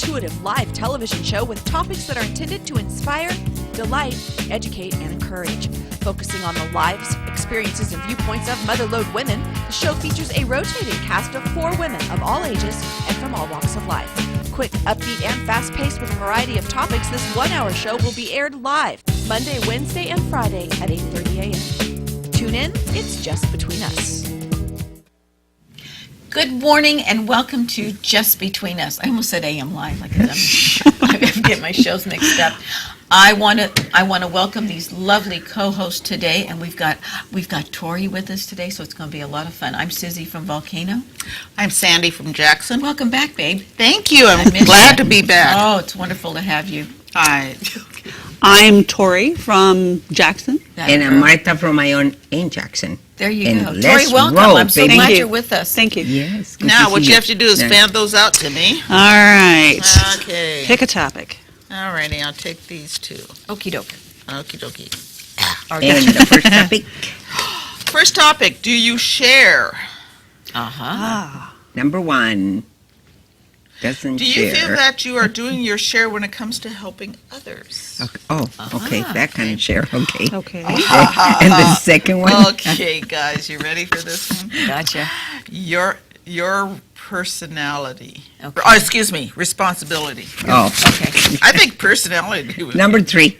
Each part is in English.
intuitive live television show with topics that are intended to inspire, delight, educate, and encourage. Focusing on the lives, experiences, and viewpoints of motherlode women, the show features a rotating cast of 4 women of all ages and from all walks of life. Quick, upbeat, and fast-paced with a variety of topics, this 1-hour show will be aired live Monday, Wednesday, and Friday at 8:30 a.m. Tune in, it's Just Between Us. Good morning and welcome to Just Between Us. I almost said AM Live, like I get my shows mixed up. I want to welcome these lovely co-hosts today, and we've got Tori with us today, so it's going to be a lot of fun. I'm Susie from Volcano. I'm Sandy from Jackson. Welcome back, babe. Thank you. I'm glad to be back. Oh, it's wonderful to have you. Hi. I'm Tori from Jackson. And I'm Martha from my own in Jackson. There you And go. let's Tori, welcome. roll, I'm so baby. glad Thank you. you're with us. Thank you. Yes. good Now, to what see you have to do is Yeah. fan those out to me. All right. Okay. Pick a topic. All righty, I'll take these two. Okie doke. Okie dokie. And the first topic, First topic, do you share? Uh-huh. number 1, doesn't Do you share. feel that you are doing your share when it comes to helping others? Okay. Oh, okay, that kind of share, okay. Okay. And the second one? Okay, guys, you ready for this one? Gotcha. Your personality. Okay. Oh, excuse me, responsibility. Oh, Okay. I think personality was... number 3.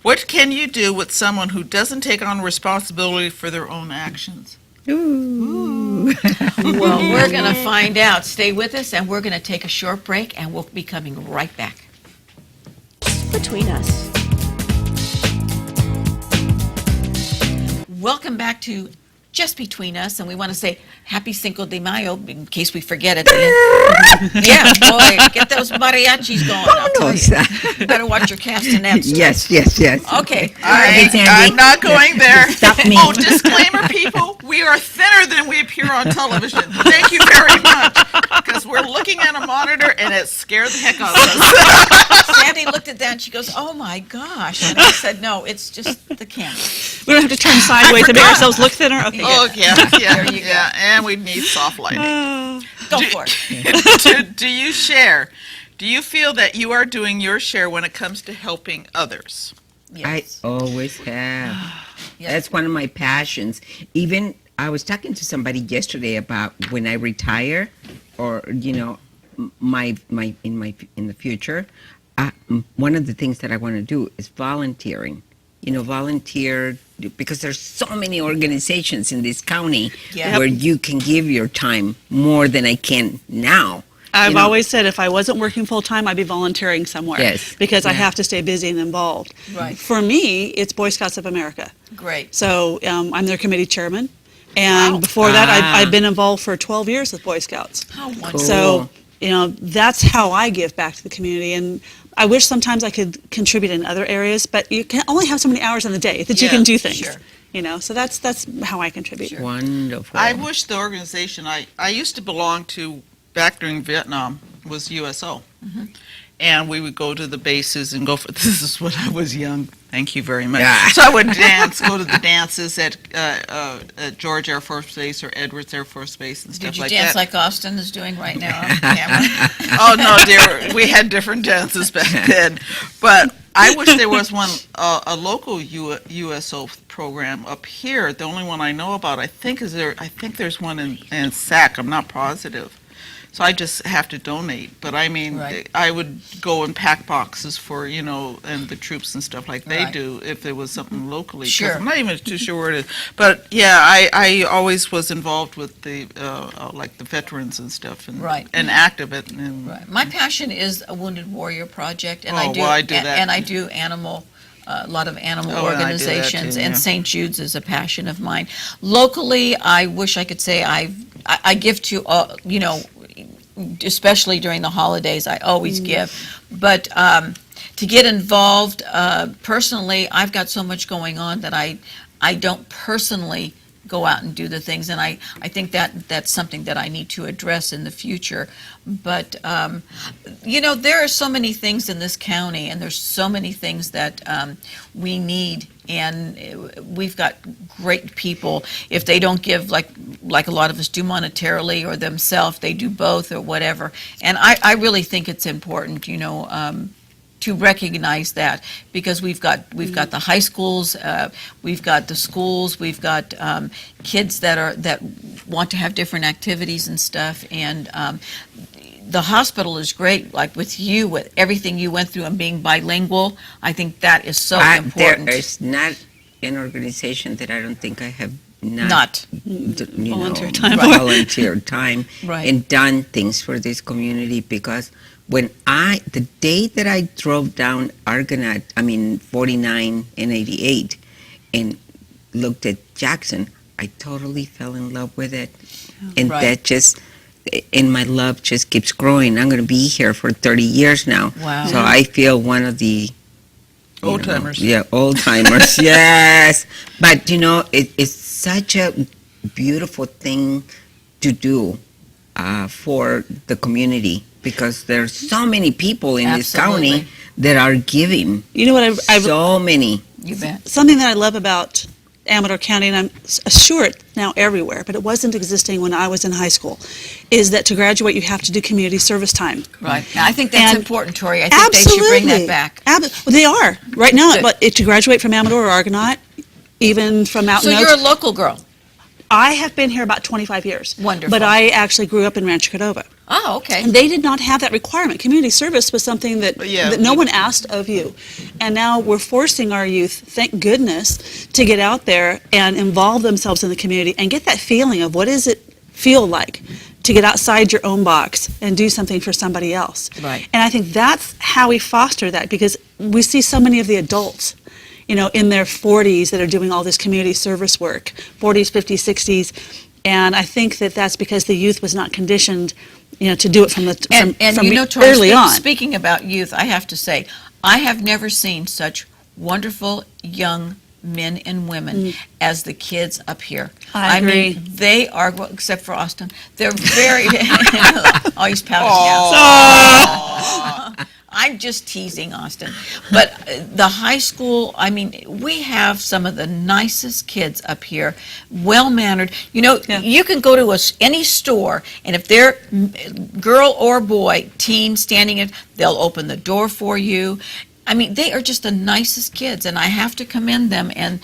What can you do with someone who doesn't take on responsibility for their own actions? Ooh. Well, we're going to find out. Stay with us, and we're going to take a short break, and we'll be coming right back. Between Us. Welcome back to Just Between Us, and we want to say Happy Cinco de Mayo in case we forget it. Yeah, boy, get those mariachis going. I'll tell you. You better watch your castanets. Yes. Okay. Sandy. I'm not going there. Stop me. Oh, disclaimer, people, we are thinner than we appear on television. Thank you very much, because we're looking at a monitor and it scared the heck out of us. Sandy looked at that and she goes, "Oh my gosh!" And I said, "No, it's just the camera." We don't have to turn sideways to make ourselves look thinner. Okay. Oh, yeah, There you go. yeah, and we need soft lighting. Go for it. Do you share? Do you feel that you are doing your share when it comes to helping others? Yes. I always have. Yes. That's one of my passions. Even I was talking to somebody yesterday about when I retire, or in the future. One of the things that I want to do is volunteering. Volunteer, because there's so many organizations in this county Yeah. where you can give your time more than I can now. I've always said if I wasn't working full time, I'd be volunteering somewhere. Yes. Because I Yeah. have to stay busy and involved. Right. For me, it's Boy Scouts of America. Great. So I'm their committee chairman. And Wow. before that, Ah. I've been involved for 12 years with Boy Scouts. How wonderful. So, that's how I give back to the community. And I wish sometimes I could contribute in other areas, but you can only have so many hours in the day that you Yeah, can do things. sure. So that's how I contribute. Wonderful. I wish the organization I used to belong to back during Vietnam was USO. And we would go to the bases and go for, this is when I was young, thank you very much. Yeah. So I would go to the dances at George Air Force Base or Edwards Air Force Base and stuff Did you like dance that. like Austin is doing right now on camera? Oh, no, dear, we had different dances back then. But I wish there was one, a local USO program up here. The only one I know about, I think there's one in Sac. I'm not positive. So I just have to donate. But I mean, Right. I would go and pack boxes for, and the troops and stuff like they Right. do if there was something locally. 'Cause Sure. I'm not even too sure where it is. But yeah, I always was involved with the, like the veterans and stuff. And, Right. and active it. And, Right. My passion is a Wounded Warrior Project, and Oh, I do, well, I do that. and I do a lot of animal Oh, and I do that organizations, too, and yeah. St. Jude's is a passion of mine. Locally, I wish I could say I give to, especially during the holidays, I always give. But to get involved personally, I've got so much going on that I don't personally go out and do the things. And I think that's something that I need to address in the future. But, there are so many things in this county, and there's so many things that we need. And we've got great people. If they don't give like a lot of us do monetarily or themselves, they do both or whatever. And I really think it's important, to recognize that, because we've got the high schools, we've got the schools, we've got kids that want to have different activities and stuff, and the hospital is great. Like with everything you went through and being bilingual, I think that is so important. There is not an organization that I don't think I have Volunteer time. volunteered time Right. and done things for this community, because the day that I drove down Argonaut, 49 and 88, and looked at Jackson, I totally fell in love with it. And Right. and my love just keeps growing. I'm going to be here for 30 years now. Wow. So I feel one of the Old timers. Yeah, old timers. Yes. But it's such a beautiful thing to do for the community, because there's so many people in this Absolutely. county that are giving. You know what So many. You bet. something that I love about Amador County, and I'm sure it's now everywhere, but it wasn't existing when I was in high school, is that to graduate you have to do community service time. Right. I think that's And- important, Tori. I think they should bring that back. Well, they are right now. Good. But to graduate from Amador or Argonaut, even from So Mountain you're Oaks, a local girl. I have been here about 25 years. Wonderful. But I actually grew up in Rancho Cordova. Oh, okay. And they did not have that requirement. Community service was something that no one asked of you. And now we're forcing our youth, thank goodness, to get out there and involve themselves in the community and get that feeling of what does it feel like to get outside your own box and do something for somebody else. Right. And I think that's how we foster that, because we see so many of the adults, in their 40s that are doing all this community service work, 40s, 50s, 60s. And I think that that's because the youth was not conditioned, to do it from Tori, early on. Speaking about youth, I have to say, I have never seen such wonderful young men and women as the kids up here. I agree. mean, they are, well, except for Austin, they're very, oh, he's pouting now. I'm just teasing Austin. But the high school, we have some of the nicest kids up here, well-mannered. You can go to any store, and if they're girl or boy, teen standing in, they'll open the door for you. They are just the nicest kids, and I have to commend them, and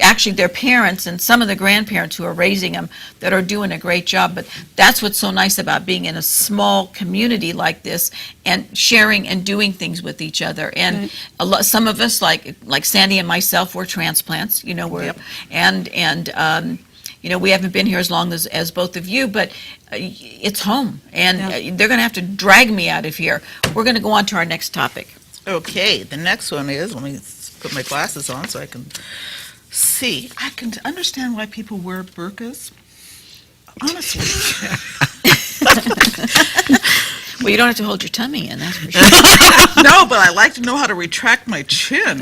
actually their parents and some of the grandparents who are raising them that are doing a great job. But that's what's so nice about being in a small community like this and sharing and doing things with each other. And some of us, like Sandy and myself, we're transplants. We haven't been here as long as both of you, but it's home, and they're going to have to drag me out of here. We're going to go on to our next topic. Okay, the next one is, let me put my glasses on so I can see. I can understand why people wear burqas. Honestly. Well, you don't have to hold your tummy in, that's for sure. No, but I like to know how to retract my chin.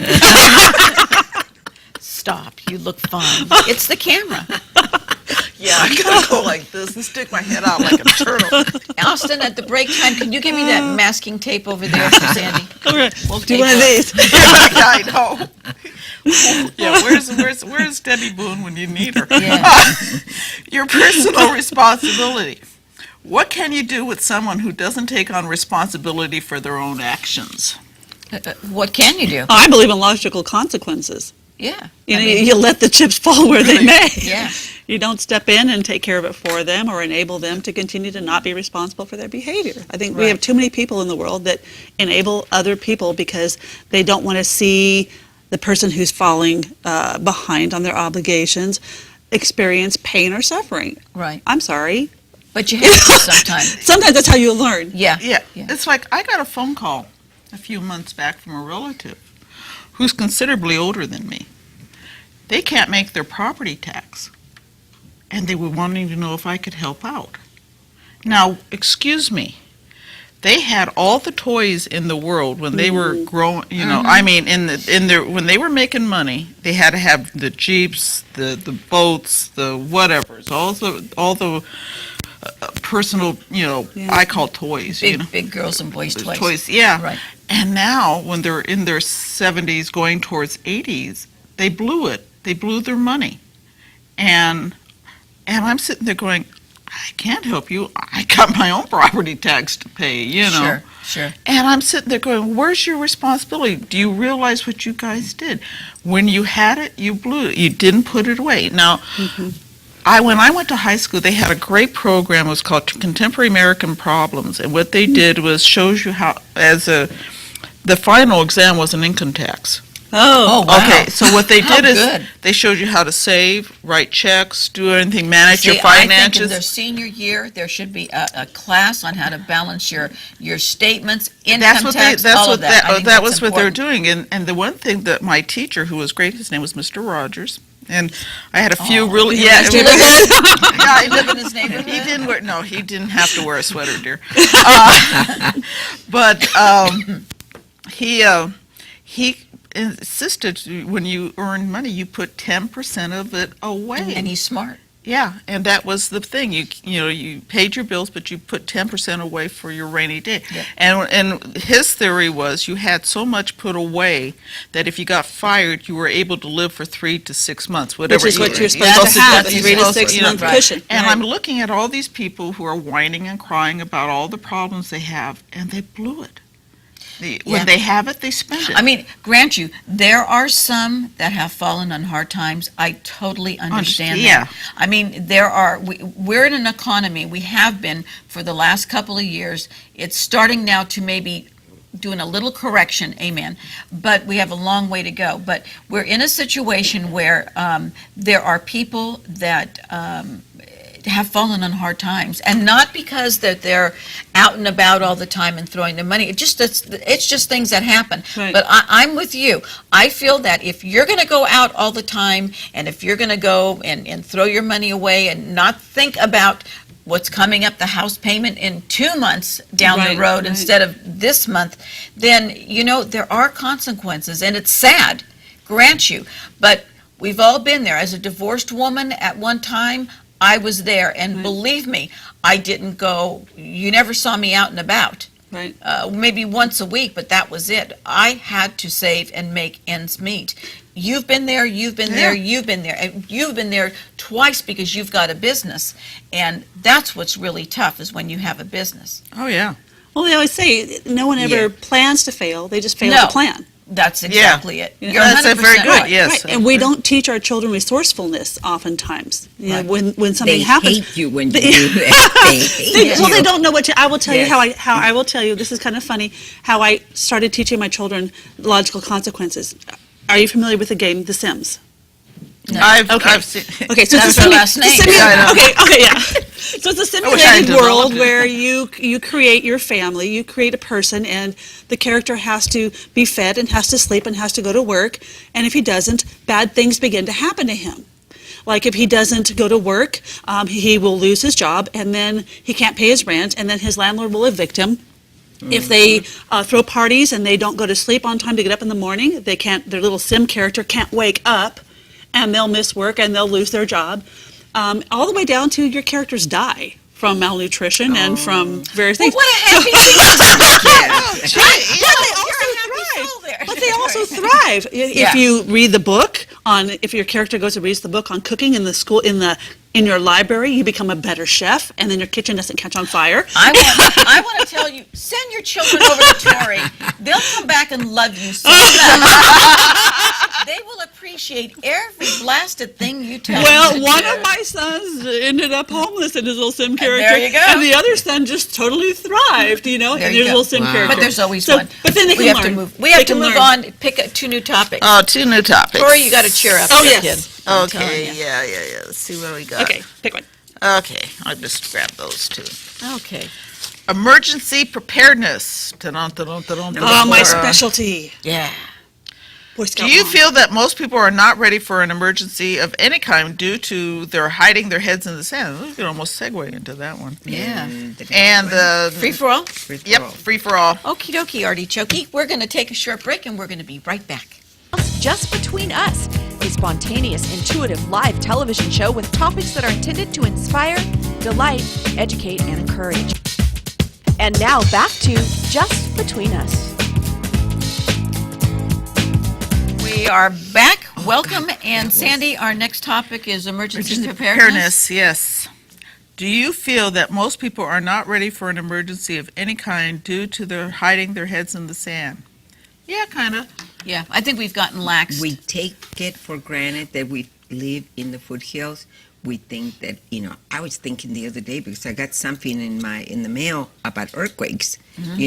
Stop, you look fine. It's the camera. Yeah, I gotta go like this and stick my head out like a turtle. Austin, at the break time, can you give me that masking tape over there for Sandy? We'll Do one of these. Yeah, I know. Yeah, where's Debbie Boone when you need her? Yeah. Your personal responsibility. What can you do with someone who doesn't take on responsibility for their own actions? What can you do? I believe in logical consequences. Yeah. You let the chips fall where they may. Yeah. You don't step in and take care of it for them or enable them to continue to not be responsible for their behavior. I think we have too many people in the world that enable other people because they don't want to see the person who's falling behind on their obligations experience pain or suffering. Right. I'm sorry. But you have to sometimes. Sometimes that's how you learn. Yeah. Yeah, it's like I got a phone call a few months back from a relative who's considerably older than me. They can't make their property tax, and they were wanting to know if I could help out. Now, excuse me, they had all the toys in the world when they were growing. I mean, when they were making money, they had to have the Jeeps, the boats, the whatevers, all the personal, I call toys. Big girls and boys toys. Toys, yeah. Right. And now, when they're in their 70s, going towards 80s, they blew it. They blew their money, and I'm sitting there going, I can't help you. I got my own property tax to pay, Sure. And I'm sitting there going, where's your responsibility? Do you realize what you guys did? When you had it, you blew it. You didn't put it away. Now, when I went to high school, they had a great program. It was called Contemporary American Problems. And what they did was shows you how, the final exam was an income tax. Oh, wow. Okay, so what they How did is good. they showed you how to save, write checks, do anything, manage your See, I think in finances. their senior year, there should be a class on how to balance your statements, income That's what tax, that's all what of that. I think that that's was what they're important. doing. And the one thing that my teacher, who was great, his name was Mr. Rogers, and I had a few really Did yeah. you live in his neighborhood? He didn't wear he didn't have to wear a sweater, dear. But he insisted when you earn money, you put 10% of it away. And he's smart. Yeah, and that was the thing. You paid your bills, but you put 10% away for your rainy day. Yeah. And his theory was you had so much put away that if you got fired, you were able to live for 3 to 6 months, whatever. Which is what you're Yeah, supposed to have, that's a 3 to supposed to, 6 month right. cushion. And I'm looking at all these people who are whining and crying about all the problems they have, and they blew it. Yeah. When they have it, they spend it. I mean, grant you, there are some that have fallen on hard times. I totally understand Yeah. that. I mean, we're in an economy, we have been for the last couple of years. It's starting now to maybe doing a little correction, amen, but we have a long way to go. But we're in a situation where there are people that have fallen on hard times, and not because that they're out and about all the time and throwing their money. It's just things that happen. Right. But I'm with you. I feel that if you're going to go out all the time, and if you're going to go and throw your money away and not think about what's coming up, the house payment in 2 months down Right, the road right. instead of this month, then there are consequences, and it's sad, grant you. But we've all been there. As a divorced woman at one time, I was there, and believe me, I didn't go, you never saw me out and about. Right. Maybe once a week, but that was it. I had to save and make ends meet. You've been there, you've been there, you've been there, and you've been there twice because you've got a business. And that's what's really tough, is when you have a business. Oh, yeah. Well, they always say no one ever plans to fail, they just fail No. to plan. That's exactly it. Yeah. You're That's 100% very good, right. yes. Right. And we don't teach our children resourcefulness oftentimes. Right. When something They happens. hate you when you do that. They hate Well, you. they don't know what to. I will tell Yes. you how I will tell you. This is kind of funny. How I started teaching my children logical consequences. Are you familiar with the game The Sims? No. I've seen. Okay, so That's it's a her last name. Yeah, I know. okay, yeah. So it's a I wish I had simulated world developed it. where you create your family, you create a person, and the character has to be fed and has to sleep and has to go to work. And if he doesn't, bad things begin to happen to him. Like if he doesn't go to work, he will lose his job, and then he can't pay his rent, and then his landlord will evict him. If they throw parties and they don't go to sleep on time to get up in the morning, they can't. Their little sim character can't wake up, and they'll miss work and they'll lose their job. All the way down to your characters die from malnutrition and from various things. What a happy But they also thrive. If you read the book if your character goes and reads the book on cooking in the school in your library, you become a better chef, and then your kitchen doesn't catch on fire. I want to tell you, send your children over to Tori. They'll come back and love you so much. They will appreciate every blasted thing you tell them. Well, to one do. of my sons ended up homeless in his little sim character. there you go. And the other son just totally thrived, There in you his go. little sim Wow. character. But there's always So- one. But then they can we have learn. to move. We have They to can move learn. on. Pick 2 new topics. Oh, 2 new topics. Tori, you got to cheer up. Oh, here, yes. kid. I'm telling Okay, you. yeah. Let's see what we got. Okay, pick one. Okay, I'll just grab those 2. Okay. Emergency preparedness. Ta-dum, ta-dum, ta-dum, ta-dum. Oh, my specialty. Yeah. Boy Do Scout you mom. feel that most people are not ready for an emergency of any kind due to their hiding their heads in the sand? We could almost segue into that one. Yeah. And Free for all? yep, free for all. Okie dokie, artichoke. We're going to take a short break and we're going to be right back. Just Between Us, a spontaneous, intuitive live television show with topics that are intended to inspire, delight, educate, and encourage. And now back to Just Between Us. We are back. Welcome. And Sandy, our next topic is emergency preparedness. Yes. Do you feel that most people are not ready for an emergency of any kind due to their hiding their heads in the sand? Yeah, kind of. Yeah, I think we've gotten lax. We take it for granted that we live in the foothills. We think that, I was thinking the other day because I got something in the mail about earthquakes, Oh, and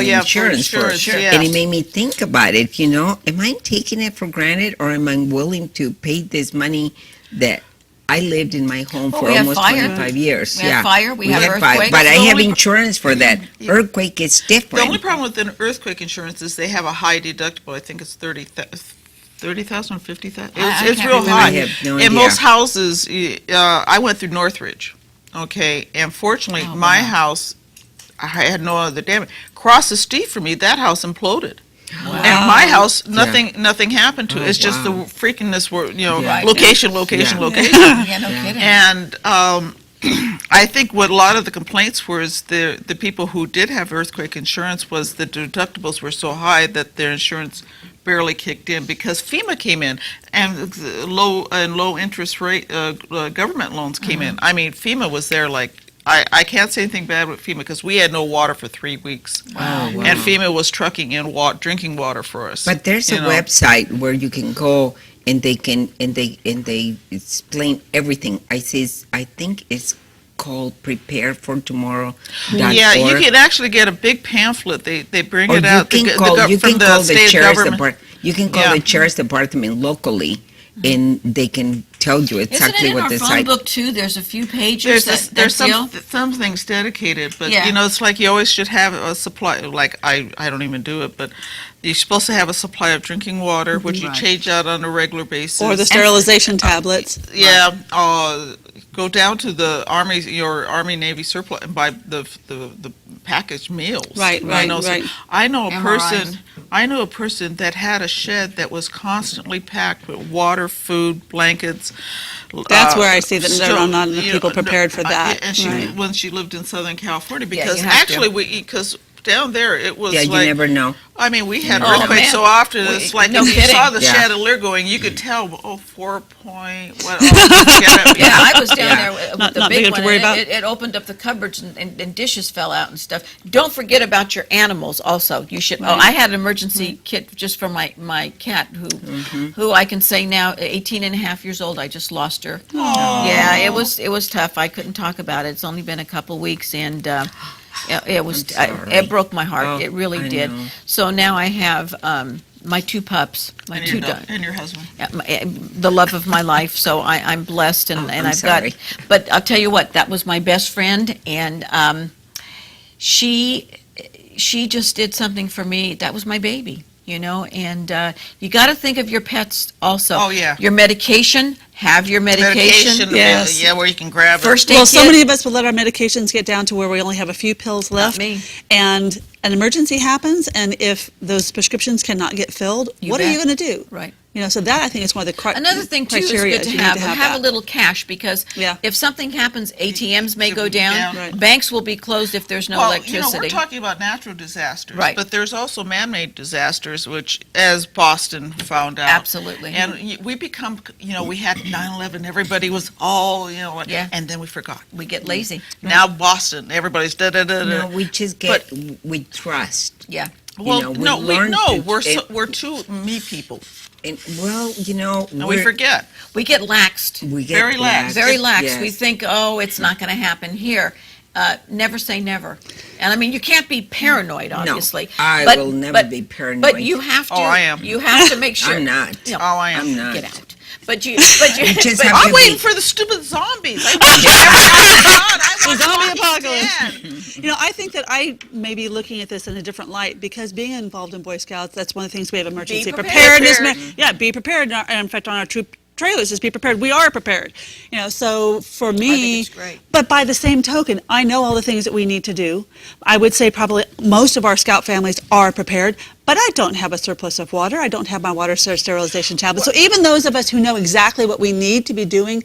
yeah, for insurance insurance, for it. yeah. And it made me think about it, am I taking it for granted or am I willing to pay this money that I lived in my home Well, for we have almost fire. 25 years? We have fire, we have fire, earthquakes. but I The have only- insurance for that. Earthquake is The different. only problem with an earthquake insurance is they have a high deductible. I think it's 30,000 or 50,000. I It's can't real remember. high. I have no In idea. most houses, I went through Northridge, okay, and fortunately, Oh, my wow. house, I had no other damage. Across the street from me, that house imploded. Wow. And my house, nothing happened to it. Oh, It's just the wow. freakiness were, Right. location, Yeah. Yeah, no kidding. And I think what a lot of the complaints were is the people who did have earthquake insurance was the deductibles were so high that their insurance barely kicked in because FEMA came in and the low interest rate government loans came in. I mean, FEMA was there like. I can't say anything bad with FEMA because we had no water for 3 weeks. Wow. And FEMA was trucking in drinking water for us. But there's a you know. website where you can go and they explain everything. I think it's called preparefortomorrow.org. Yeah, you can actually get a big pamphlet. They bring Or it you out can the call, you from can the call the state sheriff's government. department. You can call Yeah. the sheriff's department locally, and they can tell you Isn't exactly it in what our the phone site. book too? There's a few pages There's that deal. some things dedicated, but Yeah. it's like you always should have a supply. Like I don't even do it, but you're supposed to have a supply of drinking water, which you Right. change out on a regular basis. Or the sterilization tablets. Yeah, go down to your Army Navy surplus and buy the packaged meals. Right, You right, know, so right. I know a MRIs. person. I know a person that had a shed that was constantly packed with water, food, blankets. That's where I see that there are stove, not enough you people know, prepared for that. And Right. when she lived in Southern California, Yeah, because you have to. actually because down there it was Yeah, you like. never know. I mean, we had Oh, earthquakes man. so often. It's like No if you kidding. saw the Yeah. chandelier going, you could tell. 4 point. What? Oh, Yeah, I was down Yeah. there with Not- the not big big enough one. to worry and about. It opened up the cupboards and dishes fell out and stuff. Don't forget about your animals also. You should. Oh, I had an emergency kit just for my cat who I can say now 18 and a half years old. I just lost her. Yeah, it was tough. I couldn't talk about it. It's only been a couple weeks and. It was. I'm sorry. It broke my heart. Oh, It really I did. know. So now I have my 2 pups, my and 2 your, dogs. and your husband. The love of my life. So I'm blessed, and I'm I've sorry. got. But I'll tell you what, that was my best friend, and she just did something for me. That was my baby, And you got to think of your pets also. Oh, yeah. Your medication. Have your medication. Yes. Yeah, where you can grab it. First aid Well, so kit. many of us would let our medications get down to where we only have a few pills left. me. And an emergency happens, and if those prescriptions cannot get filled, You what are you bet. going to do? Right. So that I think is one of the Another thing too is criteria good to you need have. to Have that. a little cash because Yeah. if something happens, ATMs may go down. down. Right. Banks will be closed if there's no Well, electricity. we're talking about natural disasters, Right. but there's also man-made disasters, which, as Boston found out, Absolutely. And we become, we had 9/11. Everybody was all, Yeah. and then we forgot. We get lazy. Now Boston, everybody's da da da da. No, we just get with trust. Yeah. Well, we no, learn to- we're too me people, And, well, and we forget. We get laxed. We get Very lax. Very lax. Yes. We think, oh, it's not going to happen here. Never say never. And I mean, you can't be paranoid, obviously. I will never be paranoid. But you have to. Oh, I am. You have to make sure. I'm not. No, Oh, I am. I'm not. Get out. But you. just but- have I'm to waiting be- for the stupid zombies. I wish every now and then I The zombie Afghanistan. apocalypse. I think that I may be looking at this in a different light because being involved in Boy Scouts, that's one of the things we have emergency prepared. preparedness. Yeah, be prepared. And in fact, on our troop trailers is be prepared. We are prepared. So for me, it's great. but by the same token, I know all the things that we need to do. I would say probably most of our Scout families are prepared, but I don't have a surplus of water. I don't have my water sterilization tablets. So even those of us who know exactly what we need to be doing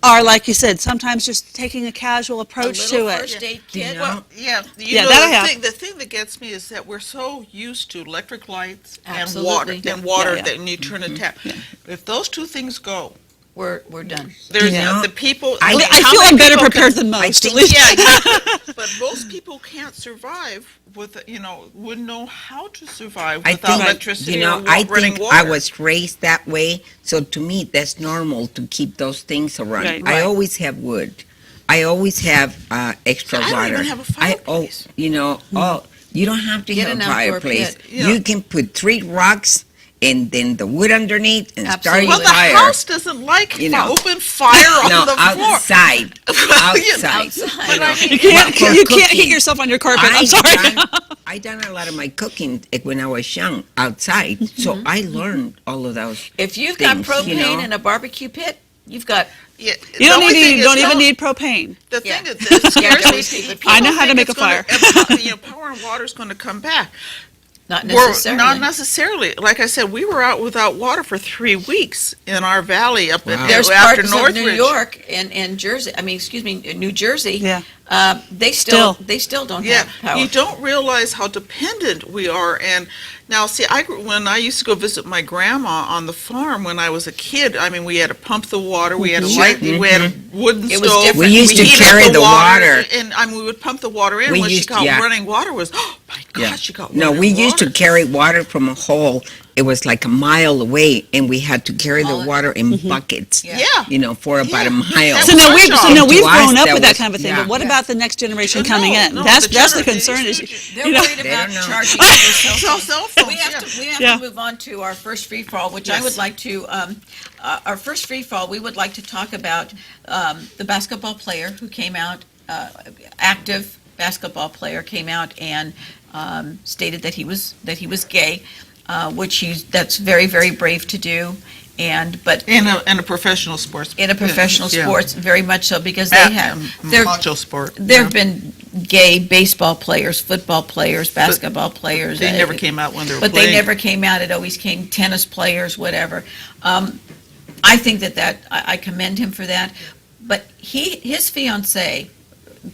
are, like you said, sometimes just taking a casual approach to it. First aid kit. Well, Yeah, know, that I have. the thing that gets me is that we're so used to electric lights Absolutely. and water Yeah. that when you turn a tap. If those two things go, we're done. there's Yeah. the people. I I feel I'm better prepared than most, at least. But most people can't survive with, wouldn't know how to survive I without think, electricity or I running think water. I was raised that way, so to me, that's normal to keep those things around. Right. I always have wood. I always have extra I don't water. even have a fireplace. You don't have to Get have an a outdoor fireplace. pit. Yeah. You can put 3 rocks and then the wood underneath and Absolutely. Well, start the a fire. house doesn't like open fire on No, the floor. outside. Outside. Outside. But I mean, You can't, For you can't cooking. hit yourself on your carpet. I'm sorry. I done a lot of my cooking when I was young outside, so I learned all of those. If you've got things, propane in a barbecue pit, you've got. yeah, You the don't only thing is don't even no- need propane. The Yeah. thing that scares don't me, see the people I know how to think make it's a fire. Power and water is going to come back. Not We're necessarily. not necessarily. Like I said, we were out without water for 3 weeks in our valley up in There's after parts of New Northridge. York and Jersey. I mean, excuse me, New Jersey. Yeah. They Still. still don't Yeah, have power. you don't realize how dependent we are. And now, see, when I used to go visit my grandma on the farm when I was a kid, I mean, we had to pump the water, we had a light, we had a wooden It was stove. different. We used to heated carry the water. and I mean, we would pump the water in. We When she used- got yeah. running water, was oh my gosh, she got No, running we used to water. carry water from a hole. It was like a mile away, and we had to carry the Haul it. water in buckets. Yeah. Yeah. For about a Yeah. mile. That So now was we've our so job. now we've To us, grown up that with that was- kind of a thing. yeah. But what about the next generation No, coming in? no, that's the the gener- concern. They're You know, worried They about don't know. charging their cell Cell phones. phones, We have Yeah. to move on to our first free fall, which I Yes. would like to. Our first free fall, we would like to talk about the basketball player who came out, active basketball player came out and stated that he was gay, that's very, very brave to do, but in a professional sports. in a professional Yeah. sports, very much so, because they have macho sport. there have been gay baseball players, football players, basketball players. They never came out when they were But playing. they never came out. It always came tennis players, whatever. I think that I commend him for that. But his fiancee,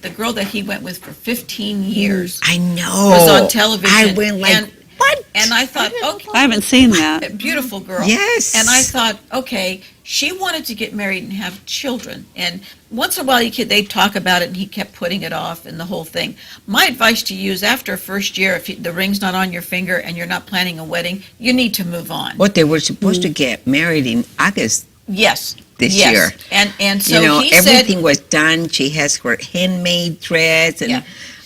the girl that he went with for 15 years, I know. was on television. I went like, and, what? And I thought, okay, I haven't seen that. beautiful girl. Yes. And I thought, okay, she wanted to get married and have children. And once in a while, they'd talk about it, and he kept putting it off and the whole thing. My advice to you is after first year, if the ring's not on your finger and you're not planning a wedding, you need to move on. What they were supposed to get married in August Yes. this yes. year. And so he everything said, was done. She has her handmade dress, and Yeah.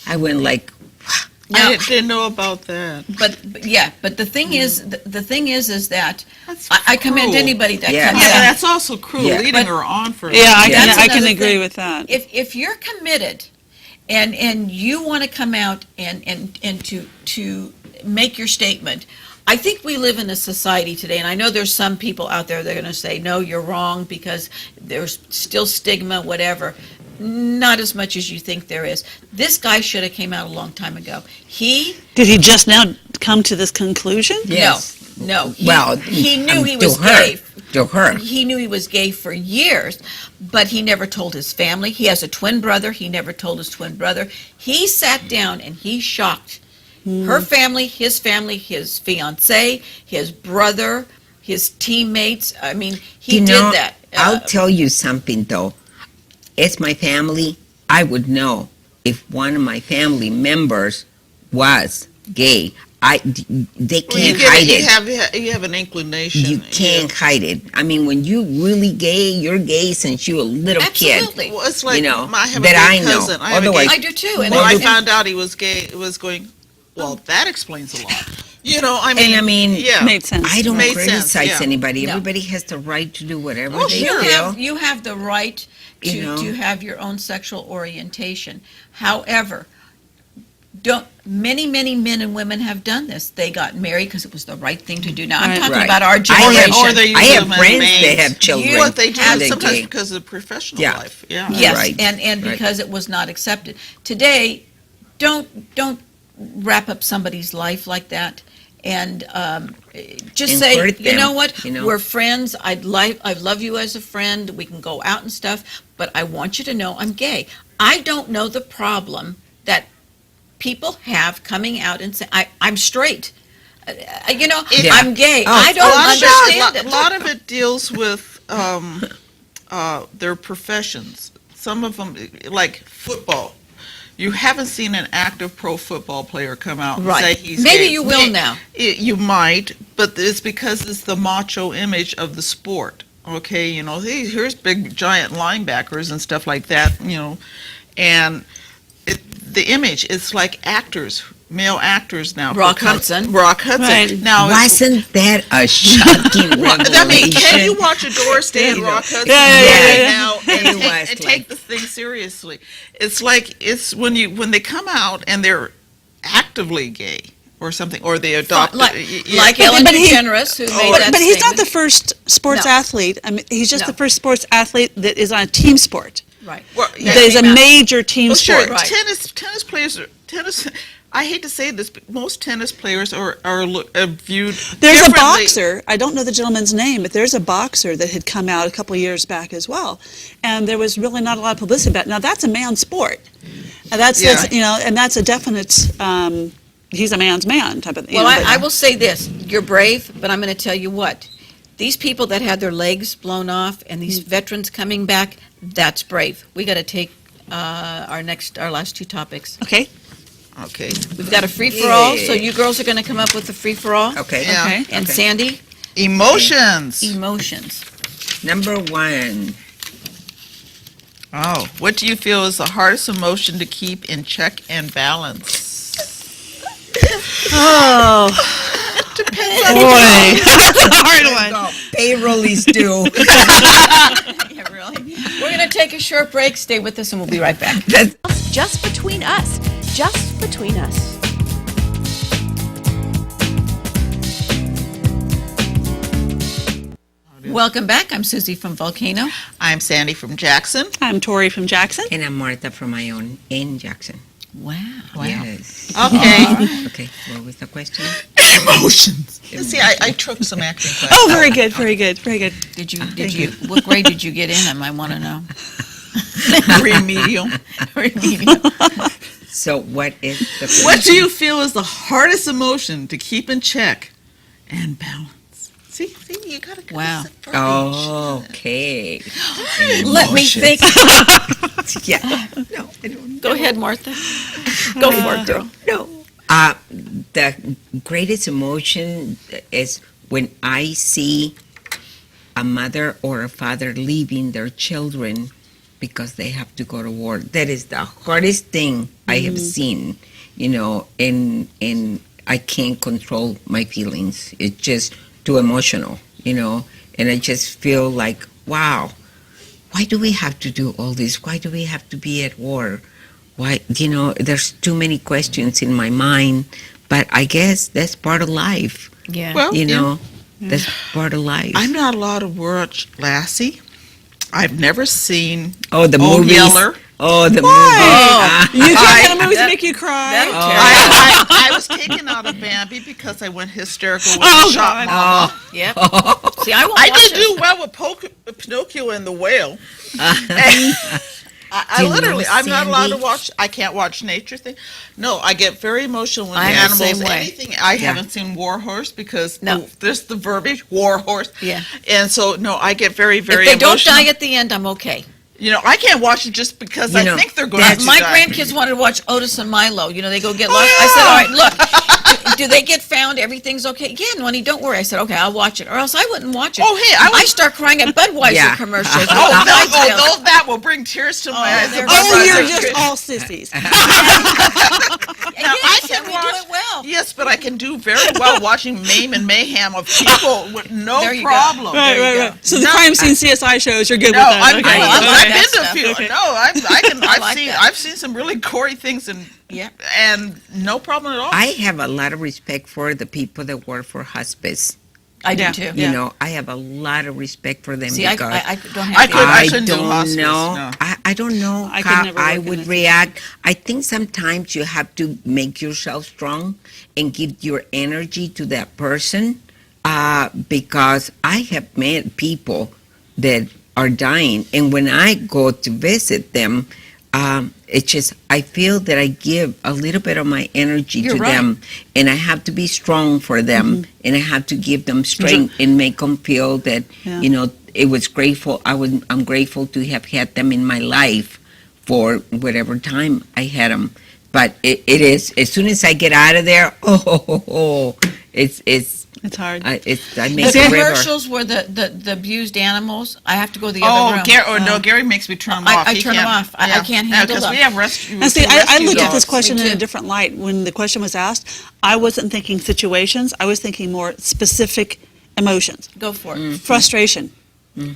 I went like, now, I didn't know about that. but the thing is, the thing is that That's I commend cruel. anybody that Yeah. comes Yeah, out. that's also cruel, Yeah. leading But- her on for. Yeah, I That's can another agree thing. with that. If you're committed and you want to come out and to make your statement, I think we live in a society today, and I know there's some people out there that are going to say, no, you're wrong because there's still stigma, whatever. Not as much as you think there is. This guy should have came out a long time ago. Did he just now come to this conclusion? yes. No. He knew he to was her, gay. To her. He knew he was gay for years, but he never told his family. He has a twin brother. He never told his twin brother. He sat down and he shocked her family, his fiance, his brother, his teammates. I mean, he You did know, that. I'll tell you something though. It's my family. I would know if one of my family members was gay. They Well, you can't get hide it. it. You have an inclination. You can't hide it. I mean, when you really gay, you're gay since you a little Absolutely. Well, it's like know, I have a that gay I know. cousin. I have a Otherwise- gay I do too. When And I and- found out he was gay, it was going, well, that explains a lot. I mean, And I mean, yeah. Made sense. I don't Made criticize sense, yeah. anybody. No. Everybody has the right to do whatever Oh, they sure. feel. You have the right You know. to have your own sexual orientation. However, many men and women have done this. They got married because it was the right thing to do. Now I'm Right. talking Right. about our I generation. have, Or they use I have them as friends that maids. have children. What they do and sometimes gay. because of professional Yeah. life. Yeah. Yes, Right. and Right. because it was not accepted. Today, don't wrap up somebody's life like that. And just And say, hurt you know them, what, you know? we're friends. I love you as a friend. We can go out and stuff, but I want you to know I'm gay. I don't know the problem that people have coming out and saying I'm straight. Yeah. I'm gay. Oh, I A don't lot, understand of, it. a lot of it deals with their professions. Some of them, like football. You haven't seen an active pro football player come out and Right. say he's Maybe gay. you will now. You might, but it's because it's the macho image of the sport. Okay, here's big giant linebackers and stuff like that. And the image, it's like actors, male actors now. Rock Hudson. Rock Hudson. Right. Now, Wasn't that a shocking revelation? I mean, can you watch a Doris Day and Rock Hudson Yeah. now and, It was and like- take the thing seriously? It's like when they come out and they're actively gay or something, or they adopt Like yeah. Ellen But he- DeGeneres, who made that But he's not the statement. first sports No. athlete. I mean, he's just No. the first sports athlete that is on a team sport. Right. Well, yeah, That is a came out. major team well, sure. sport. Right. Tennis players are tennis. I hate to say this, but most tennis players are viewed. There's a differently. boxer, I don't know the gentleman's name, but there's a boxer that had come out a couple of years back as well. And there was really not a lot of publicity about it. Now, that's a man's sport. And that's and that's a definite, he's a man's man type of thing. Well, I will say this: you're brave, but I'm going to tell you what. These people that had their legs blown off and these veterans coming back, that's brave. We got to take our last two topics. Okay. Okay. We've got a free-for-all, so Yeah. you girls are going to come up with a free-for-all. Okay. Yeah. Okay. And Okay. Sandy, Emotions. emotions. Number one. Oh, what do you feel is the hardest emotion to keep in check and balance? Oh, boy. That's a hard one. Payroll is due. Yeah, really. We're going to take a short break. Stay with us, and we'll be right back. Just between us. Just between us. Welcome back. I'm Susie from Volcano. I'm Sandy from Jackson. I'm Tori from Jackson. And I'm Martha from my own in Jackson. Wow. Yes. Okay. Okay. What was the question? Emotions. See, I took some acting class. Oh, very good, very good, very good. Did you? What grade did you get in? I want to know. Remedial. So what is the question? What do you feel is the hardest emotion to keep in check and balance? See, you gotta. Wow. Okay. Let me think. Yeah. No, I don't. Go ahead, Martha. Go for it, girl. No. The greatest emotion is when I see a mother or a father leaving their children because they have to go to war. That is the hardest thing I have seen, and I can't control my feelings. It's just too emotional, and I just feel like, wow, why do we have to do all this? Why do we have to be at war? Why, there's too many questions in my mind, but I guess that's part of life, Yeah. Well, that's part of life. I'm not allowed to watch Lassie. I've never seen Oh, the Old movies. Yeller. Oh, the Why? movie. You can't have movies that make you cry. that'll tear I was taken out of Bambi because I went hysterical when Oh, I shot God. Mama. Yeah. See, I won't I watch did it. do well with Pinocchio and the Whale. I Do you know literally, I'm not allowed to Sandy? watch. I can't watch nature thing. No, I get very emotional when the I'm the animals. same way. Anything. I Yeah. haven't seen War Horse because No. there's the verbiage War Horse. Yeah. And so no, I get very If very they don't emotional. die at the end, I'm okay. I can't watch it just because I think they're going to My die. grandkids wanted to watch Otis and Milo. They go get lost. I said, all right, look, do they get found? Everything's okay? Yeah, honey, don't worry. I said, okay, I'll watch it. Or else I wouldn't watch it. Oh, hey, I start crying at Budweiser Yeah. commercials. That will bring tears to my eyes. there The goes Oh, Budweiser you're commercials. just all sissies. Now, I Yes, can and we watch. do it well. Yes, Yes, but I can do very well watching Mame and Mayhem of people with no There you go. problem. Right, There you right, go. right. So the No, crime scene CSI shows, you're good No, with that. I've, Okay. I like I've that been to a stuff. few. Okay. No, I've like seen that. I've seen some really gory things Yeah. and no problem at all. I have a lot of respect for the people that work for hospice. I do Yeah. too. You know, I have a lot of respect for them See, I because don't have I the- could- I couldn't do don't hospice, know. no. I don't know I could how never I work in would that react. I think sometimes you have to make yourself strong and give your energy to that person because I have met people that are dying, and when I go to visit them, it's just I feel that I give a little bit of my energy You're to right. them, and I have to be strong for them, and I have to give them strength and make them feel that Yeah. you know it was grateful. I'm grateful to have had them in my life for whatever time I had them. But it is as soon as I get out of there, it's It's hard. I The make a river. commercials where the abused animals, I have to go to the other room. Gary makes me turn them I- off. I He turn 'em can't- off. I can't handle because them. we have rescue. Now, see, I look at this dogs. question Me in a too. different light. When the question was asked, I wasn't thinking situations. I was thinking more specific emotions. Go for it. Frustration.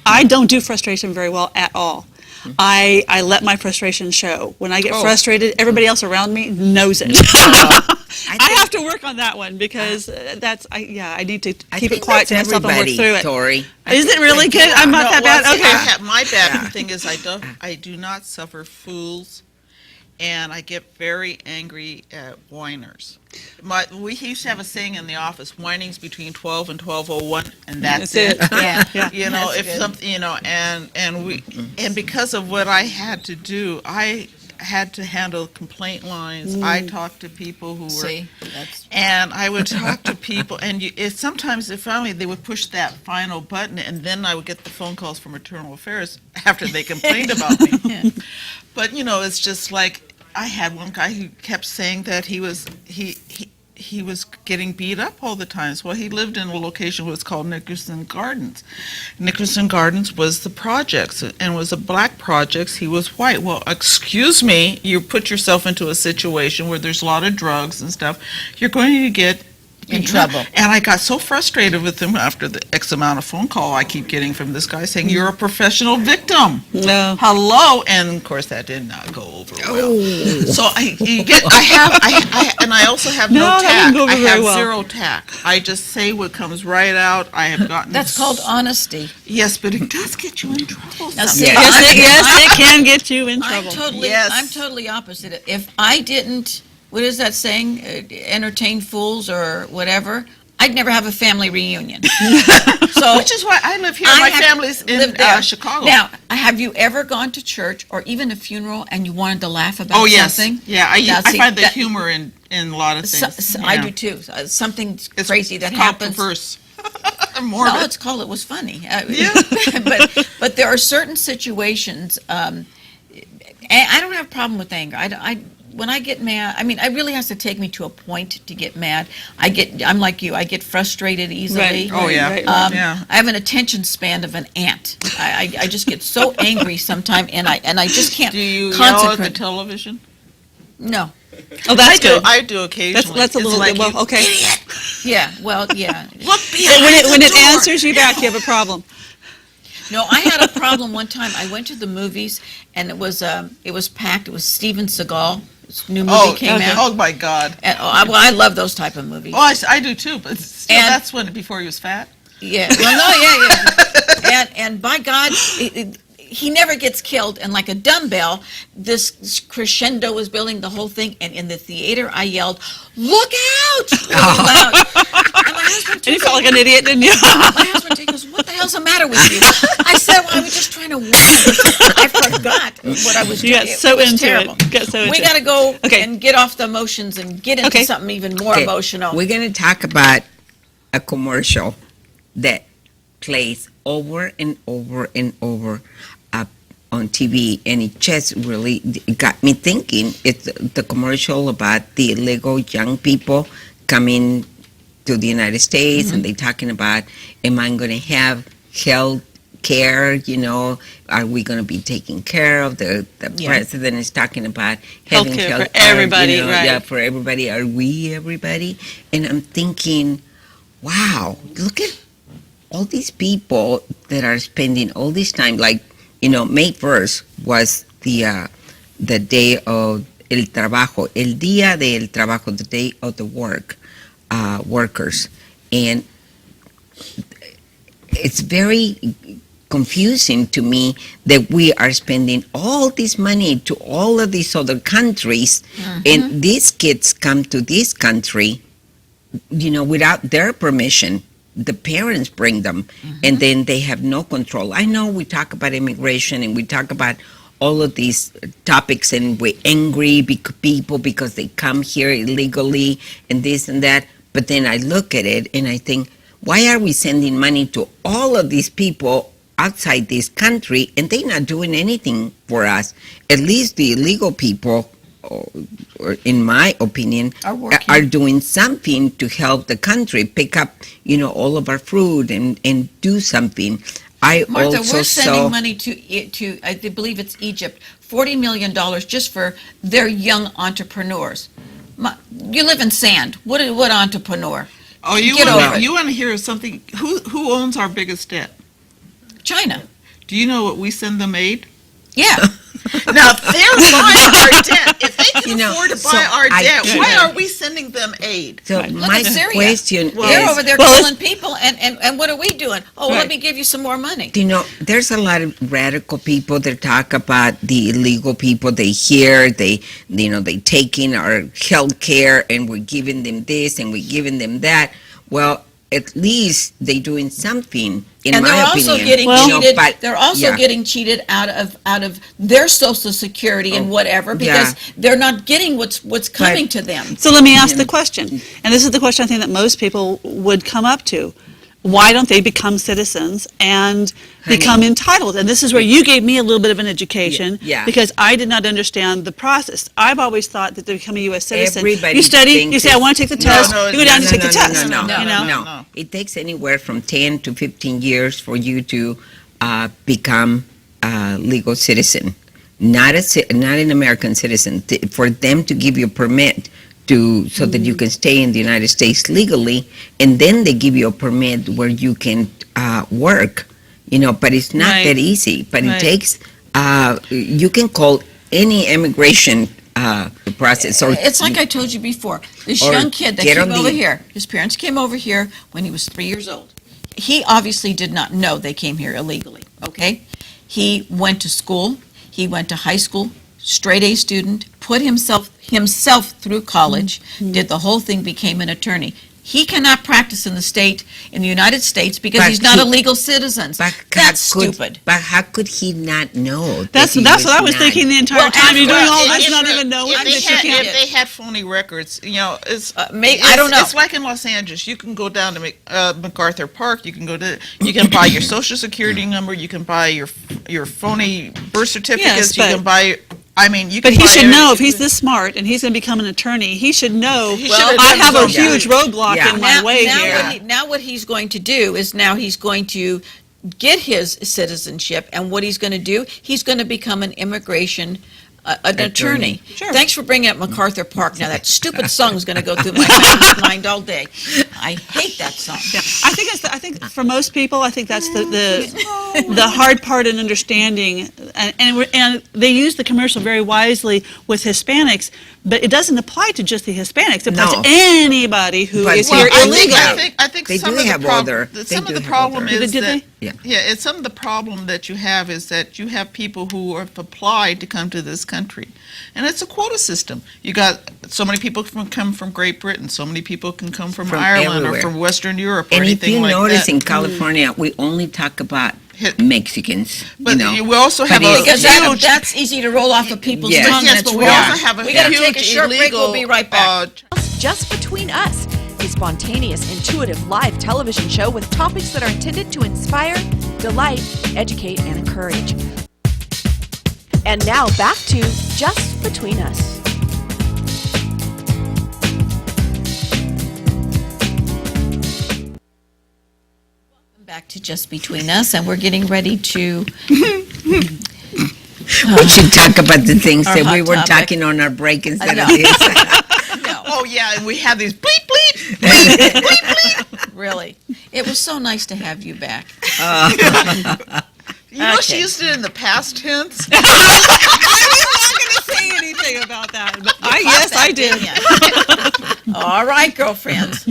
I don't do frustration very well at all. I let my frustration show. When I get frustrated, everybody else around me knows it. I have to work on that one because I need to I keep think it quiet to that's myself and work everybody, through it. Tori. Is it really good? I'm not that bad. Okay. My bad thing is I do not suffer fools, and I get very angry at whiners. We used to have a saying in the office: whining's between 12 and 12:01, and that's it. Yeah. Yeah. You know, That's if good. something, and because of what I had to do, I had to handle complaint lines. I talked to people who were, See, that's and I would talk to people, and sometimes finally they would push that final button, and then I would get the phone calls from Maternal Affairs after they complained about me. But it's just like I had one guy who kept saying that he was getting beat up all the time. Well, he lived in a location was called Nickerson Gardens. Nickerson Gardens was the projects, and was a black projects. He was white. Well, excuse me, you put yourself into a situation where there's a lot of drugs and stuff. You're going to get in trouble. And I got so frustrated with him after the X amount of phone call I keep getting from this guy saying, you're a professional victim. No. Hello. And of course that did not go over well. So I also have no No, that tact. didn't go over I very have well. zero tact. I just say what comes right out. I have gotten That's called honesty. Yes, but it does get you in trouble. Now, sometimes. see, Yes, it can get you in I'm trouble. totally, Yes. I'm totally opposite. If I didn't, what is that saying, entertain fools or whatever, I'd never have a family reunion. So Which is why I live here. I My have family's in lived there. Chicago. Now, have you ever gone to church or even a funeral and you wanted to laugh about Oh yes, something? yeah. Now, I see, find the that- humor in a lot of things. I Yeah. do too. Something It's- crazy that it's called happens. perverse. No, Morbid. it's called It Was Funny. Yeah. but there are certain situations. And I don't have a problem with anger. When I get mad, I mean, it really has to take me to a point to get mad. I'm like you. I get frustrated easily. Right, Oh, yeah. right, Yeah. I have an attention span of an ant. I just get so angry sometimes, and I just can't Do you yell at the concentrate. television? No. Oh, that's good. I do occasionally. That's a It's little like well, you okay. Yeah. Well, yeah. Look And behind when the it door. answers you back, you have a problem. No, I had a problem one time. I went to the movies, and it was packed. It was Steven Seagal. His new movie came out. Oh my God. And, I love those type of movies. Oh, I do too. But still, And- that's before he was fat. Yeah. Well, no, yeah. And by God, he never gets killed. And like a dumbbell, this crescendo was building the whole thing. And in the theater, I yelled, "Look out!" really loud. And my husband And you took felt like an idiot, didn't you? my husband goes, "What the hell's the matter with you?" I said, "Well, I was just trying to warn you." I forgot what I was You doing. got so was into terrible. it. Got so We into got to go Okay. and get off the emotions and get into Okay. something even more Okay, emotional. We're going to talk about a commercial that plays over and over and over on TV, and it just really got me thinking. It's the commercial about the illegal young people coming to the United States, and they're talking about, am I going to have health care, are we going to be taken care of? The Yeah. president is talking about having Healthcare for health everybody, right. Yeah, for everybody. Are we everybody? And I'm thinking, wow, look at all these people that are spending all this time. Like, May 1st was the day of el trabajo, el día del trabajo, the day of the workers. And it's very confusing to me that we are spending all this money to all of these other countries, and these kids come to this country, without their permission. The parents bring them, and then they have no control. I know we talk about immigration and we talk about all of these topics, and we're angry people because they come here illegally and this and that. But then I look at it and I think, why are we sending money to all of these people outside this country and they're not doing anything for us? At least the illegal people, or in my opinion, are doing something to help the country pick up, all of our food and do something. Martha, we're sending money to I believe it's Egypt, $40 million just for their young entrepreneurs. You live in Sand. What entrepreneur? Oh, you want to hear something? Who owns our biggest debt? China. Do you know what we send them aid? Yeah. Now, they're buying our debt. If they can afford to buy our debt, why are we sending them aid? So Look my at Syria. question They're is, over there killing people, and what are we doing? Oh, let me give you some more money. there's a lot of radical people that talk about the illegal people. They hear, they taking our health care, and we're giving them this and we're giving them that. Well, at least they're doing something, in my opinion. They're also getting cheated out of their Social Security and whatever, because they're not getting what's coming to them. So let me ask the question, and this is the question I think that most people would come up to. Why don't they become citizens and become entitled? And this is where you gave me a little bit of an education, because I did not understand the process. I've always thought that to become a U.S. citizen, you study, you say, I want to take the test, you go down and take the test. No. It takes anywhere from 10 to 15 years for you to become a legal citizen, not an American citizen. For them to give you a permit so that you can stay in the United States legally, and then they give you a permit where you can work, but it's not that easy. But it takes, you can call any immigration process. It's like I told you before, this young kid that came over here, his parents came over here when he was 3 years old. He obviously did not know they came here illegally, okay? He went to school, he went to high school, straight A student, put himself through college, did the whole thing, became an attorney. He cannot practice in the United States because he's not a legal citizen. That's stupid. But how could he not know? That's what I was thinking the entire time. You're doing all this, not even knowing that you can't. If they had phony records, it's I don't know. It's like in Los Angeles. You can go down to MacArthur Park. You can buy your Social Security number. You can buy your phony birth certificates. You can buy. But he should know, if he's this smart and he's going to become an attorney, he should know, I have a huge roadblock in my way here. Now what he's going to do is he's going to get his citizenship, and what he's going to do, he's going to become an immigration an attorney. Sure. Thanks for bringing up MacArthur Park. Now that stupid song is going to go through my mind all day. I hate that song. Yeah. I think for most people, I think that's the hard part in understanding. And they use the commercial very wisely with Hispanics, but it doesn't apply to just the Hispanics. It applies to anybody who is here illegally. I think they some do of the have problem. other. Some of the problem is that it's some of the problem that you have is that you have people who have applied to come to this country, and it's a quota system. You got so many people can come from Great Britain, so many people can come from Ireland everywhere. or from Western Europe or And anything if you like notice that. in California, we only talk about Mexicans. But we also have because that's easy to roll off of people's tongue. Yes, but we also have a we got to huge take a short break. We'll be right back. Just Between Us, a spontaneous, intuitive live television show with topics that are intended to inspire, delight, educate, and encourage. And now back to Just Between Us. Back back to Just Between Us, and we're getting ready to. We should talk about the things Our that we hot were topic. talking on our break instead of know. this. No, Oh, yeah, and we have these bleep, bleep. really, it was so nice to have you back. You know, she Okay. used it in the past tense. I'm not going to say anything about that, but yes, I did. All right, girlfriends.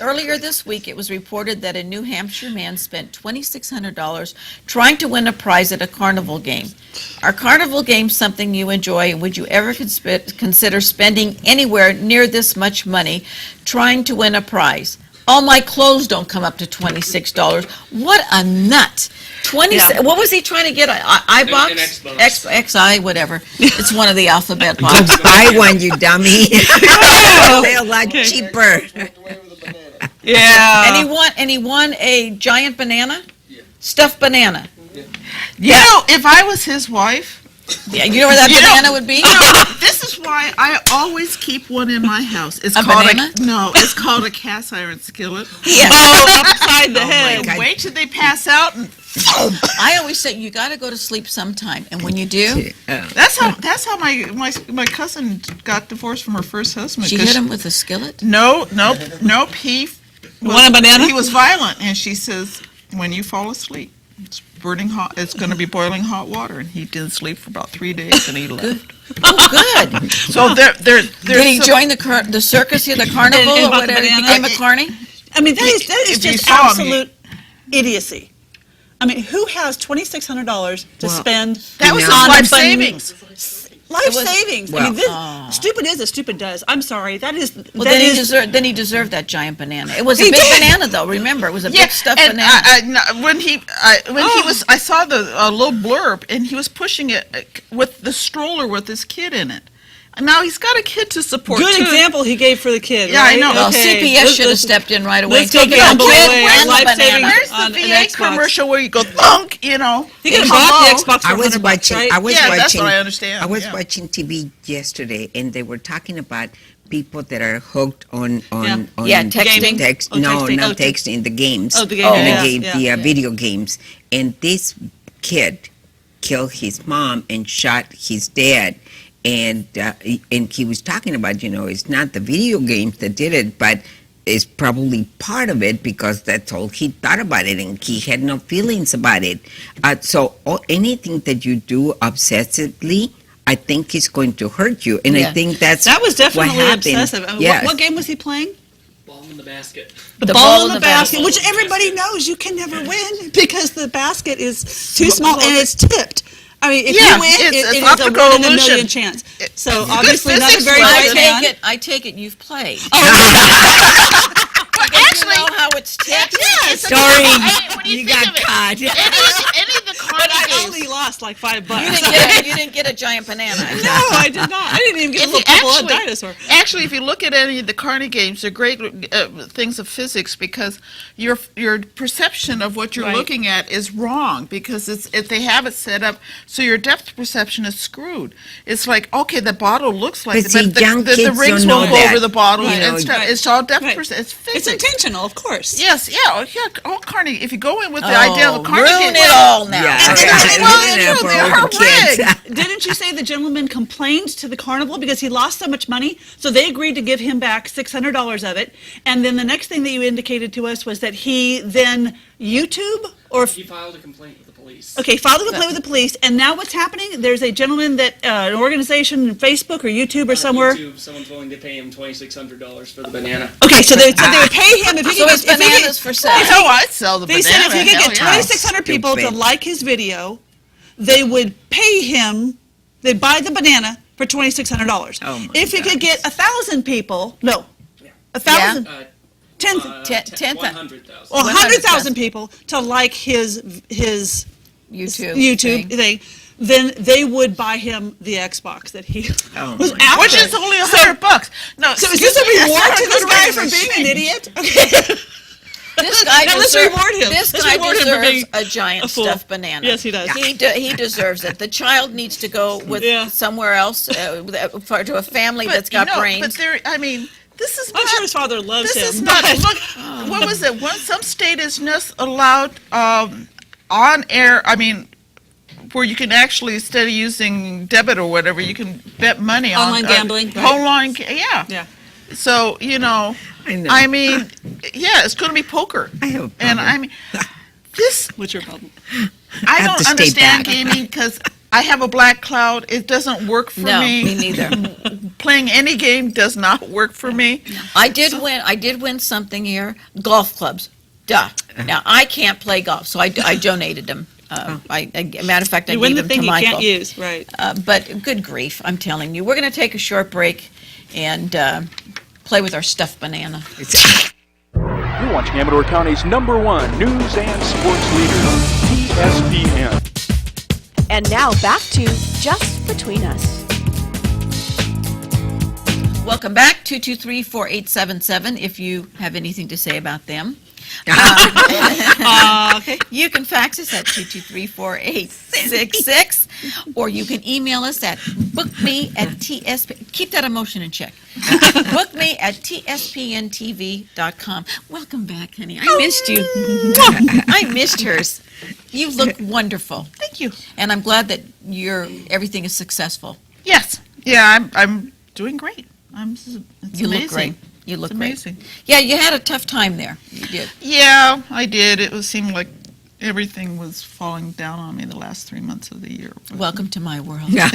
Earlier this week, it was reported that a New Hampshire man spent $2,600 trying to win a prize at a carnival game. Are carnival games something you enjoy, and would you ever consider spending anywhere near this much money trying to win a prize? All my clothes don't come up to $26. What a nut! What was he trying to get? iBox? An Xbox. XI, whatever. It's one of the alphabet boxes. Just buy one, you dummy. They're a lot cheaper. Yeah. And he won a giant banana? Stuffed banana. You know, if I was his wife, Yeah, you know where that banana would be? this is why I always keep one in my house. It's A called banana? it's called a cast iron skillet. Yes. Upside the head. God. Wait till they pass out, and I always say you got to go to sleep sometime, and when you do, that's how my cousin got divorced from her first husband. she 'cause hit him with a skillet. Nope. He Want a banana? He was violent, and she says, when you fall asleep, it's burning hot. It's going to be boiling hot water, and he didn't sleep for about 3 days, and he left. Oh, good. So Did he join the circus here, the carnival, And or bought the whatever? He banana? became a carny. I mean, that is If you just saw him, absolute idiocy. I mean, who has $2,600 to spend That was his on life a fun- savings. Life It was- savings. I mean, this, stupid is as stupid does. I'm sorry. That is. Well, that then he deserved that giant banana. It was a He big did. banana, though. Remember, it was a Yeah, big stuffed and banana. when he was, I saw the little blurb, and he was pushing it with the stroller with his kid in it. And now he's got a kid to support. Good too. example he gave for the kid. Yeah, I right? know. Well, Okay. CPS should have Let's- stepped in right away. let's go Taken gamble the kid away and the life banana. savings. Where's On the an VA Xbox. commercial where you go thunk? You know, He could have hello? bought the Xbox for I was $100, watching. right? I was Yeah, watching. that's what I understand. I was yeah. watching TV yesterday, and they were talking about people that are hooked on Yeah, texting. Text, Oh, no, texting. not Oh, texting. The games. Oh, the game, yeah. Video games. And this kid killed his mom and shot his dad. And he was talking about, it's not the video games that did it, but it's probably part of it because that's all he thought about it, and he had no feelings about it. So anything that you do obsessively, I think is going to hurt you, and Yeah. I think that's That was definitely what happened. obsessive. Yes. What game was he playing? Ball in the basket. The ball in the basket, which everybody knows you can never win because the basket is too small and it's tipped. I mean, if Yeah, you win, it's it is a optical 1 in a million illusion. chance. So obviously not a physics, very but bright man. I take it you've played. Actually, You know how it's tipped? yes. Sorry, When you you think got of it, caught. any of the But I carnival only games. lost like $5. You didn't get a giant banana. No, I did not. I didn't even get a little couple of dinosaur. Actually, if you look at any of the carny games, they're great things of physics because your perception of what you're Right. looking at is wrong because if they have it set up so your depth perception is screwed. It's like, okay, the bottle looks like But see, the young the kids rings don't know won't go that. over the bottle You know, and stuff. right. It's all depth Right. perception. It's It's physics. intentional, of course. Yes, yeah, all carny. If you go in with the idea of a carny ruin game, it all now. Yeah, It's okay. not- well, Yeah, you know, for they're all the kids. rigged. Didn't you say the gentleman complained to the carnival because he lost so much money? So they agreed to give him back $600 of it. And then the next thing that you indicated to us was that he then YouTube or He filed a complaint with the police. okay, filed a complaint with the police. And now what's happening? There's a gentleman that an organization, Facebook or YouTube or On somewhere. YouTube, someone's willing to pay him $2,600 for the banana. Okay, so they would pay him if he So could it's get, if he bananas could- for sale. Oh, I'd sell the They banana. said if he could hell get yeah. 2,600 people to Stupid. like his video, they would pay him. They'd buy the banana for $2,600. Oh my if he could gosh. get 1,000 people, no, Yeah. 1,000, Uh, 10, Ten- 100,000. well, 100,000 100,000 people to like his YouTube thing, then they would buy him the Xbox that he Oh was my after. Which is only $100. No, So is this a reward to this guy for being an idiot? Okay. This guy Now let's deserves, reward him. This Let's guy reward him for deserves being a giant a fool. stuffed banana. Yes, he does. He deserves it. The child needs to go with Yeah. somewhere else to a family that's got brains. But there, I mean, This is I'm not, sure his father loves this is him. not, but- look, what was it? Some state is just allowed on air, I mean, where you can actually, instead of using debit or whatever, you can bet money on. Online gambling, right. Yeah. Yeah. So, I know. I mean, yeah, it's going to be poker. I have a And problem. I mean, this, What's your problem? I have to don't stay understand back. gaming because I have a black cloud. It doesn't work for No, me. me neither. Playing any game does not work for me. I did win something here. Golf clubs. Duh. Now I can't play golf, so I donated them. Matter of fact, I You win gave the them thing to you Michael. can't use, right? But good grief, I'm telling you, we're going to take a short break and play with our stuffed banana. You're watching Amador County's #1 news and sports leader, TSPN. And now back to Just Between Us. Welcome back, 223-4877, if you have anything to say about them. Okay. You can fax us at 223-4866, or you can email us at bookme@tsp. Keep that emotion in check. bookme@tspntv.com. Welcome back, honey. I missed you. I missed hers. You look wonderful, Thank you. and I'm glad that everything is successful. Yes. Yeah, I'm doing great. It's You amazing. look great. You look It's great. amazing. Yeah, you had a tough time there. You did. Yeah, I did. It seemed like everything was falling down on me the last 3 months of the year. Welcome to my world. Yeah.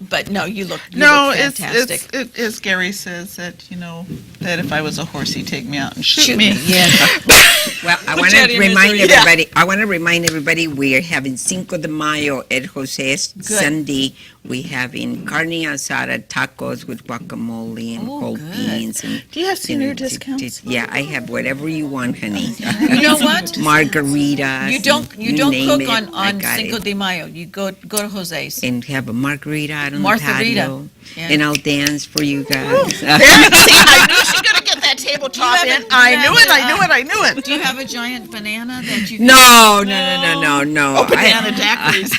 But no, you look No, fantastic. it's as Gary says that that if I was a horse, he'd take me out and shoot me. Yeah. Well, I Put want you out of to your remind misery. everybody. I want to remind everybody we are having Cinco de Mayo at Jose's Sunday. We having carne asada, tacos with guacamole and Oh, whole good. beans. And, Do you have senior just- discounts? yeah, I have whatever you want, honey. You know what? Margaritas. You don't name cook it, on I got Cinco it. de Mayo. You go to Jose's. And have a margarita out on Martharita. the patio. Yeah. And I'll dance for you guys. There, see, I knew she was going to get that tabletop You in. haven't- I you knew it, I knew haven't, it, I knew it. Do you have a giant banana that you? No. Oh, banana daiquiris.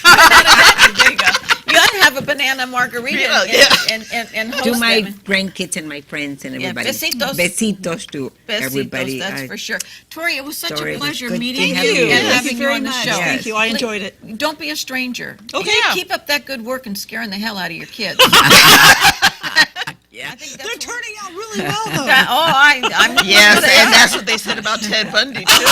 There you go. You ought to have a banana margarita and host To my them. grandkids and my friends and Yeah, everybody. besitos. Besitos to Besitos, everybody. that's for sure. Tori, it was such Tori, a it was pleasure good meeting to you have you. and Thank having you you very on the much. show. Thank you. I enjoyed it. Don't be a stranger. Okay. Yeah. Keep up that good work and scaring the hell out of your kids. Yeah. I think They're that's turning out really well, though. I'm Yes, and that's what they said about Ted Bundy, too.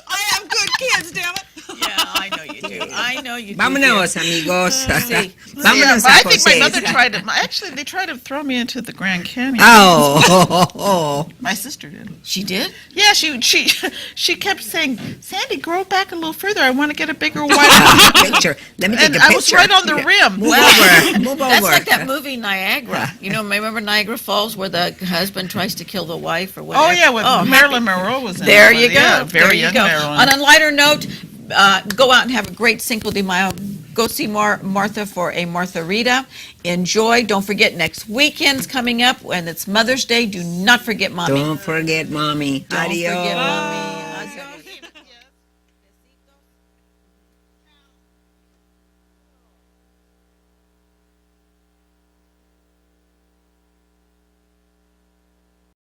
I have good kids, damn it. Yeah, I know you do. I know you do. Vámonos, amigos. See. Vámonos I a think my Jose's. mother tried to, actually, they tried to throw me into the Grand Canyon. Oh. My sister did. She did? Yeah, she kept saying, Sandy, grow back a little further. I want to get a bigger, wider. Picture. Let me take And a I picture. was right on the rim. Move over. Move That's over. like that movie Niagara. You know, remember Niagara Falls where the husband tries to kill the wife or whatever? Oh, yeah, when Marilyn Monroe was in There it. you go. Yeah, very there you young go. Marilyn. On a lighter note, go out and have a great Cinco de Mayo. Go see Martha for a Martharita. Enjoy. Don't forget next weekend's coming up, and it's Mother's Day. Do not forget Mommy. Don't forget, mommy. Don't Adios. forget Mommy.